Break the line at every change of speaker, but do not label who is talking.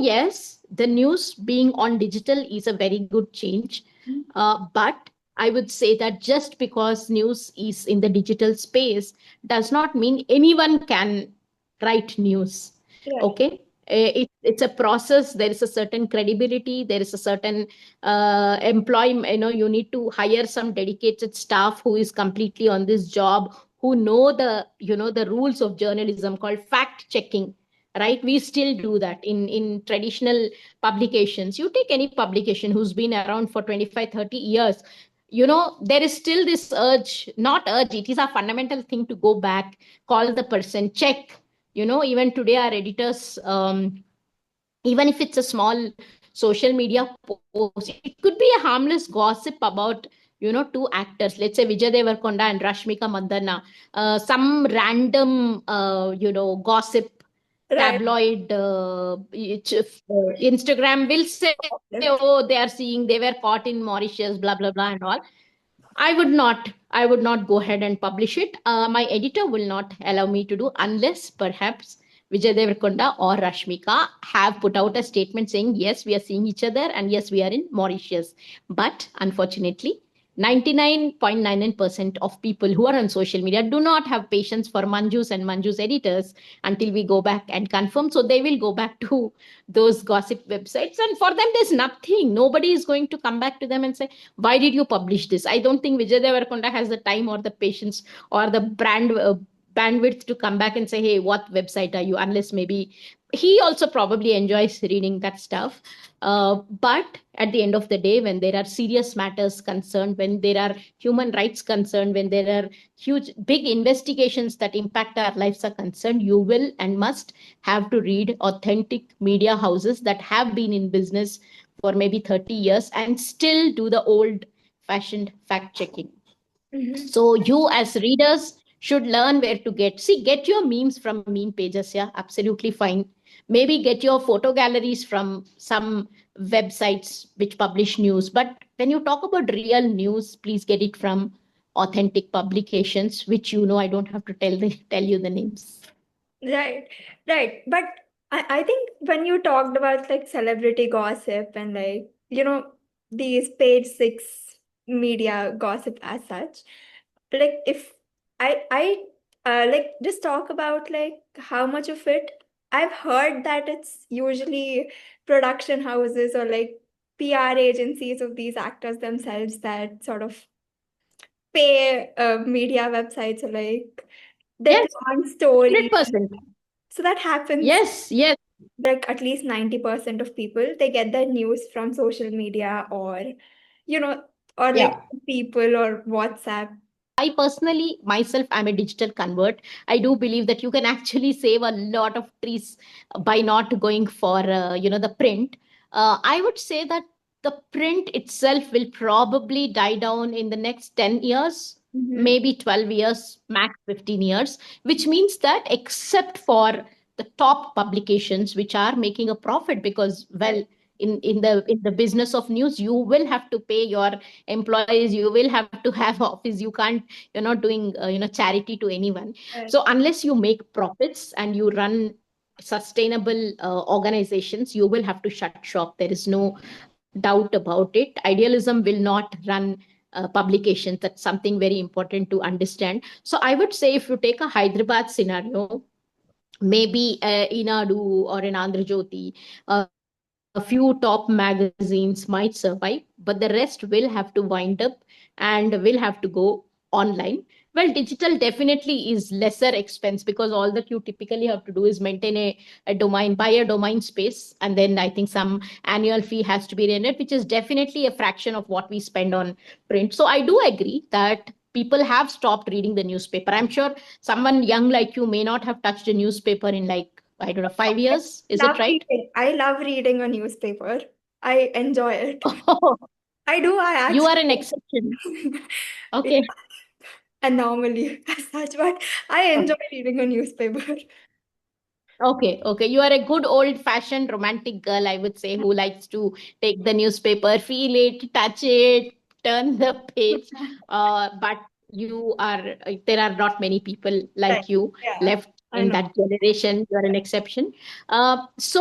yes, the news being on digital is a very good change. But I would say that just because news is in the digital space does not mean anyone can write news.
Right.
Okay. It's a process. There is a certain credibility. There is a certain employment. You need to hire some dedicated staff who is completely on this job, who know the rules of journalism called fact checking, right? We still do that in traditional publications. You take any publication who's been around for 25, 30 years, there is still this urge, not urge, it is a fundamental thing to go back, call the person, check. Even today our editors, even if it's a small social media post, it could be a harmless gossip about two actors, let's say Vijay Devarkonda and Rashmika Mandana, some random gossip
Right.
tabloid Instagram will say, oh, they are seeing they were caught in Mauritius, blah blah blah and all. I would not go ahead and publish it. My editor will not allow me to do, unless perhaps Vijay Devarkonda or Rashmika have put out a statement saying, yes, we are seeing each other and yes, we are in Mauritius. But unfortunately, 99.99% of people who are on social media do not have patience for Manju's and Manju's editors until we go back and confirm. So they will go back to those gossip websites. And for them, there's nothing. Nobody is going to come back to them and say, why did you publish this? I don't think Vijay Devarkonda has the time or the patience or the bandwidth to come back and say, hey, what website are you? Unless maybe he also probably enjoys reading that stuff. But at the end of the day, when there are serious matters concerned, when there are human rights concerned, when there are huge, big investigations that impact our lives are concerned, you will and must have to read authentic media houses that have been in business for maybe 30 years and still do the old fashioned fact checking.
Mhm.
So you as readers should learn where to get your memes from meme pages. Yeah, absolutely fine. Maybe get your photo galleries from some websites which publish news. But when you talk about real news, please get it from authentic publications, which I don't have to tell you the names.
Right, right. But I think when you talked about like celebrity gossip and like, these page six media gossip as such, like if I like just talk about like how much of it I've heard that it's usually production houses or like PR agencies of these actors themselves that sort of pay media websites or like they
Yes,
plan stories.
100%.
So that happens
Yes, yes.
like at least 90% of people, they get their news from social media or, you know, or like
Yeah.
people or WhatsApp.
I personally, myself, I'm a digital convert. I do believe that you can actually save a lot of trees by not going for, the print. I would say that the print itself will probably die down in the next 10 years,
Mm-hmm.
maybe 12 years, max 15 years, which means that except for the top publications which are making a profit because, well, in the business of news, you will have to pay your employees, you will have to have office, you can't, you're not doing charity to anyone.
Right.
So unless you make profits and you run sustainable organizations, you will have to shut shop. There is no doubt about it. Idealism will not run publications. That's something very important to understand. So I would say, if you take a Hyderabad scenario, maybe Inadu or an Andhra Jyoti, a few top magazines might survive, but the rest will have to wind up and will have to go online. Well, digital definitely is lesser expense because all that you typically have to do is maintain a domain, buy a domain space, and then I think some annual fee has to be rendered, which is definitely a fraction of what we spend on print. So I do agree that people have stopped reading the newspaper. I'm sure someone young like you may not have touched a newspaper in, like, I don't know, 5 years. Is it
Love
right?
reading. I love reading a newspaper. I enjoy it.
Oh,
I do. I
you
actually
are an exception.
yeah,
Okay.
anomaly as such, but I enjoy reading a newspaper.
Okay, okay. You are a good old-fashioned romantic girl, I would say, who likes to take the newspaper, feel it, touch it, turn the page. But there are not many people
Right.
like you
Yeah,
left
I
in
know.
that generation. You are an exception. So